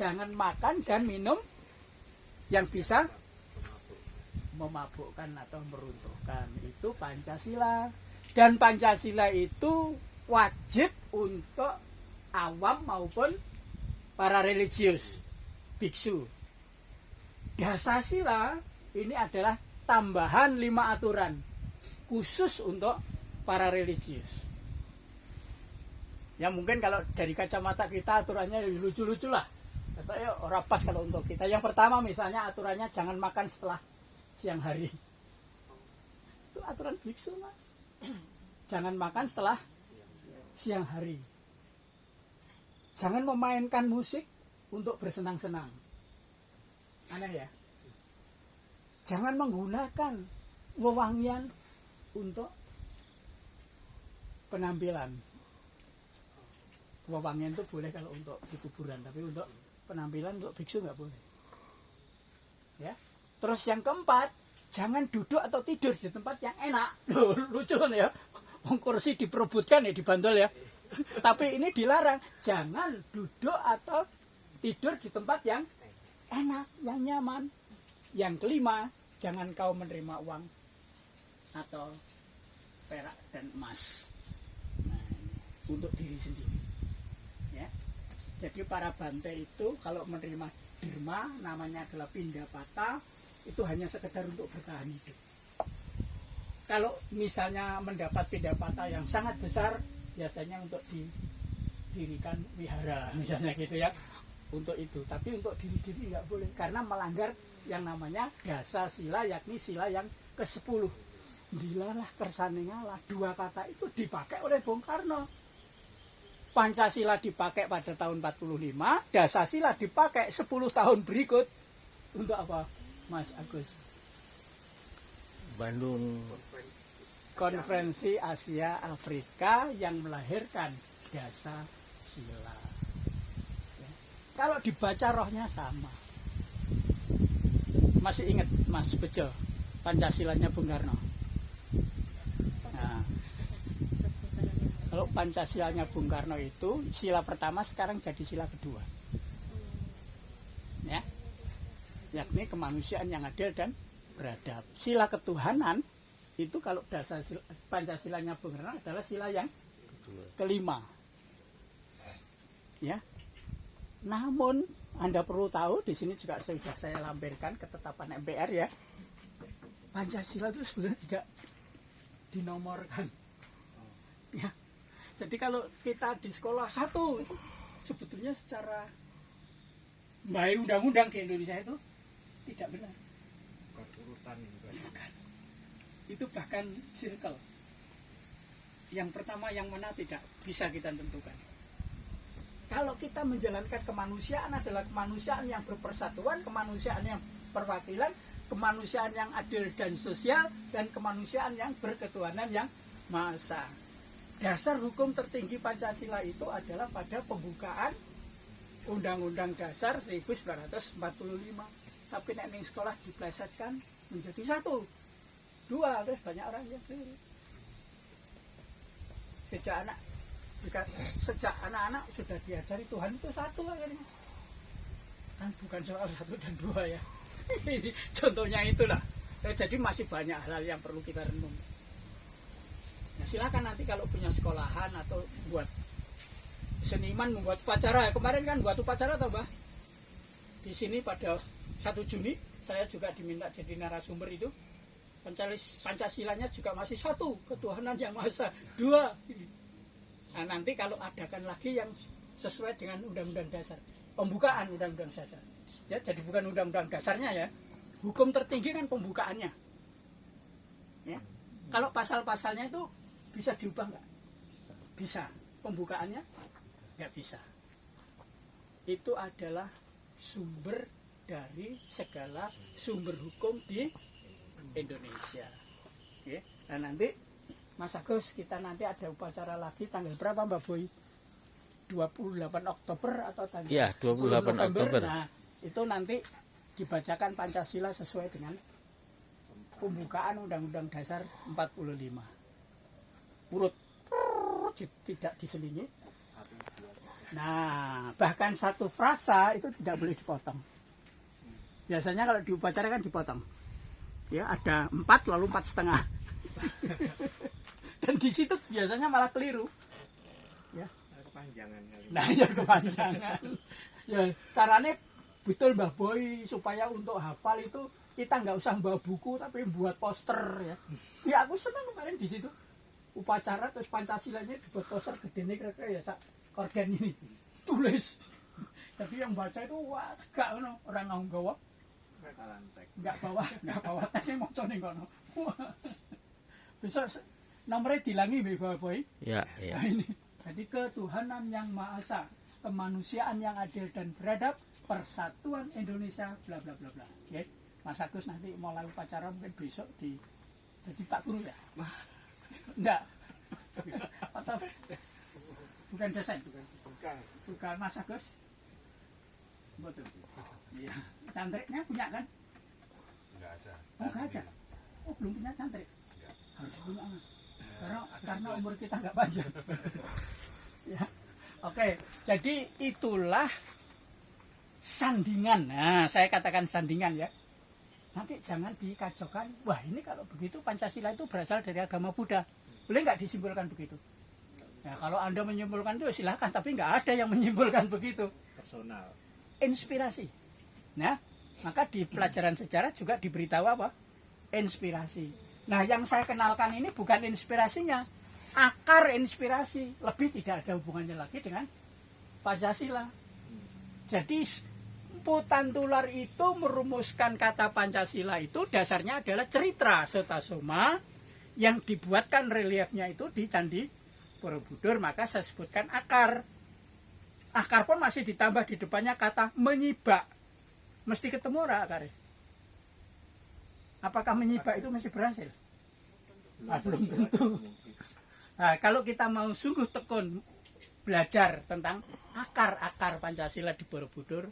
jangan makan dan minum yang bisa memabukkan atau meruntuhkan. Itu Pancasila. Dan Pancasila itu wajib untuk awam maupun para religius, biksu. Dasasila ini adalah tambahan 5 aturan khusus untuk para religius. Ya mungkin kalau dari kacamata kita aturannya lucu-lucu lah. Atau ya orang pas kalau untuk kita. Yang pertama misalnya aturannya jangan makan setelah siang hari. Itu aturan biksu, Mas. Jangan makan setelah siang hari. Jangan memainkan musik untuk bersenang-senang. Aneh ya. Jangan menggunakan wewangian untuk penampilan. Wewangian itu boleh kalau untuk di kuburan, tapi untuk penampilan untuk biksu nggak boleh. Ya. Terus yang keempat, jangan duduk atau tidur di tempat yang enak. Loh, lucu kan ya? Kursi diperebutkan ya, dibandol ya. Tapi ini dilarang, jangan duduk atau tidur di tempat yang enak, yang nyaman. Yang kelima, jangan kau menerima uang atau perak dan emas. Nah, untuk diri sendiri. Ya. Jadi para bante itu kalau menerima derma, namanya adalah pindapata, itu hanya sekedar untuk bertahan hidup. Kalau misalnya mendapat pindapata yang sangat besar, biasanya untuk didirikan wihara, misalnya gitu ya, untuk itu. Tapi untuk diri-diri nggak boleh, karena melanggar yang namanya dasasila, yakni sila yang ke-10. Dilalah kersaningalah, 2 kata itu dipakai oleh Bung Karno. Pancasila dipakai pada tahun 45, dasasila dipakai 10 tahun berikut. Untuk apa, Mas Agus? Bandung Konferensi Asia Afrika yang melahirkan dasasila. Ya. Kalau dibaca rohnya sama. Masih ingat Mas Bejo Pancasilanya Bung Karno? Nah, kalau Pancasilanya Bung Karno itu sila pertama sekarang jadi sila kedua. Ya. Yakni kemanusiaan yang adil dan beradab. Sila ketuhanan itu kalau dasar Pancasilanya Bung Karno adalah sila yang kelima. Ya. Namun Anda perlu tahu, di sini juga sudah saya lampirkan ketetapan MPR ya. Pancasila itu sebenarnya tidak dinomorkan. Ya. Jadi kalau kita di sekolah 1, sebetulnya secara baik undang-undang di Indonesia itu tidak benar. Urutan Bukan. Itu bahkan circle. Yang pertama yang mana tidak bisa kita tentukan. Kalau kita menjalankan kemanusiaan adalah kemanusiaan yang berpersatuan, kemanusiaan yang perwakilan, kemanusiaan yang adil dan sosial, dan kemanusiaan yang berketuhanan yang Maha Esa. Dasar hukum tertinggi Pancasila itu adalah pada pembukaan Undang-Undang Dasar 1945. Tapi nek ning sekolah diplesetkan menjadi 1, 2, terus banyak orang yang keliru. Sejak anak-anak sudah diajari Tuhan itu 1 akhirnya. Kan bukan soal 1 dan 2 ya. Ini contohnya itulah. Jadi masih banyak hal yang perlu kita renung. Nah, silakan nanti kalau punya sekolahan atau buat seniman membuat upacara. Kemarin kan buat upacara atau Mbah? Di sini pada 1 Juni saya juga diminta jadi narasumber itu. Pancasilanya juga masih 1, ketuhanan yang Maha Esa. 2. Nah, nanti kalau adakan lagi yang sesuai dengan Undang-Undang Dasar, pembukaan Undang-Undang Dasar. Ya, jadi bukan Undang-Undang Dasarnya ya. Hukum tertinggi kan pembukaannya. Ya. Kalau pasal-pasalnya itu bisa diubah nggak? Bisa. Pembukaannya nggak bisa. Itu adalah sumber dari segala sumber hukum di Indonesia. Ya. Nah, nanti Mas Agus, kita nanti ada upacara lagi tanggal berapa Mbak Boy? 28 Oktober atau tanggal? Iya, 28 Oktober. Nah, itu nanti dibacakan Pancasila sesuai dengan pembukaan Undang-Undang Dasar 45. Urut tidak diselingi. Nah, bahkan satu frasa itu tidak boleh dipotong. Biasanya kalau di upacara kan dipotong. Ya, ada 4 lalu 4,5. Dan di situ biasanya malah keliru. Ya. Kepanjangan kali. Nah, ya kepanjangan. Ya, caranya betul Mbah Boy supaya untuk hafal itu kita nggak usah bawa buku tapi buat poster ya. Ya aku senang kemarin di situ. Upacara terus Pancasilanya dibuat poster gede nih kira-kira ya sak korden ini. Tulis. Tapi yang baca itu wah gak ono orang nggawa. Enggak bawa tadi moco ning kono. Besok nomornya dilangi Mbah Boy. Ya, ya. Nah, ini. Jadi ketuhanan yang Maha Esa, kemanusiaan yang adil dan beradab, persatuan Indonesia, bla bla bla bla. Ya, Mas Agus nanti mulai upacara mungkin besok di jadi Pak Guru ya. Enggak. Atau bukan dosen, bukan Mas Agus. Betul. Iya. Cantriknya punya kan? Enggak ada. Oh, enggak ada. Oh, belum punya cantrik. Harus punya Mas. Karena umur kita nggak panjang. Ya. Oke, jadi itulah sandingan. Nah, saya katakan sandingan ya. Nanti jangan dikacaukan. Wah, ini kalau begitu Pancasila itu berasal dari agama Buddha. Boleh nggak disimpulkan begitu? Ya, kalau Anda menyimpulkan itu silahkan, tapi nggak ada yang menyimpulkan begitu. Personal. Inspirasi. Nah, maka di pelajaran sejarah juga diberitahu apa? Inspirasi. Nah, yang saya kenalkan ini bukan inspirasinya, akar inspirasi, lebih tidak ada hubungannya lagi dengan Pancasila. Jadi Putantular itu merumuskan kata Pancasila itu dasarnya adalah cerita Sutasoma yang dibuatkan reliefnya itu di Candi Borobudur, maka saya sebutkan akar. Akar pun masih ditambah di depannya kata menyibak. Mesti ketemu ora akarnya? Apakah menyibak itu mesti berhasil? Belum tentu. Nah, kalau kita mau sungguh tekun belajar tentang akar-akar Pancasila di Borobudur,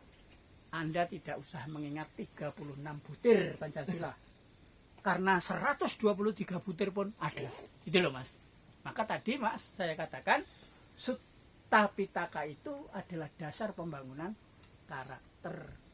Anda tidak usah mengingat 36 butir Pancasila. Karena 123 butir pun ada. Itu loh Mas. Maka tadi Mas saya katakan Sutta Pitaka itu adalah dasar pembangunan karakter